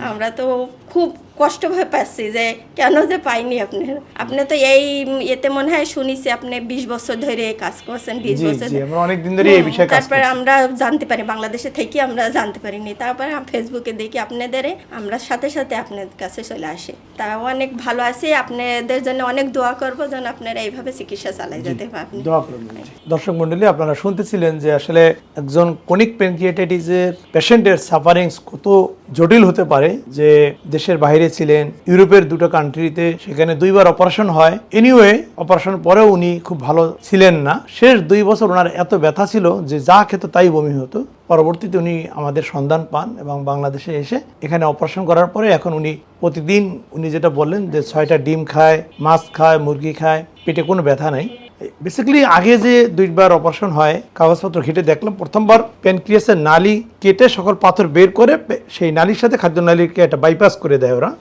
আমরা তো খুব কষ্ট ভয় পাচ্ছি যে কেন যে পাইনি আপনি তো এই এতে মনে হয় শুনিছি আপনি 20 বছর ধরে এই কাজ করছেন 20 জি বছর জি আমরা অনেক দিন ধরে এই বিষয়ে কাজ তারপরে করছি। আমরা জানতে পারি বাংলাদেশে থেকে আমরা জানতে পারিনি, তারপরে ফেসবুকে দেখি আপনাদের আমরা সাথে সাথে আপনার কাছে চলে আসি। তা অনেক ভালো আছি, আপনাদের জন্য অনেক দোয়া করবো যেন আপনারা এইভাবে চিকিৎসা চালাই যেতে পারেন। দোয়া করবেন। দর্শক মণ্ডলী, আপনারা শুনতেছিলেন যে আসলে একজন ক্রনিক প্যানক্রিয়াটাইটিসের পেশেন্টের সাফারিংস কত জটিল হতে পারে, যে দেশের বাইরে ছিলেন, ইউরোপের 2টা কান্ট্রিতে, সেখানে 2বার অপারেশন হয়। এনিওয়ে অপারেশন পরেও উনি খুব ভালো ছিলেন না। শেষ 2 বছর ওনার এত ব্যথা ছিল যে যা খেত তাই বমি হতো। পরবর্তীতে উনি আমাদের সন্ধান পান এবং বাংলাদেশে এসে এখানে অপারেশন করার পরে এখন উনি প্রতিদিন উনি যেটা বললেন যে 6টা ডিম খায়, মাছ খায়, মুরগি খায়, পেটে কোনো ব্যথা নাই। বেসিক্যালি আগে যে 2বার অপারেশন হয় কাগজপত্র ঘেটে দেখলাম, প্রথমবার প্যানক্রিয়াসের নালি কেটে সকল পাথর বের করে সেই নালির সাথে খাদ্য নালিকে একটা বাইপাস করে দেয় ওরা।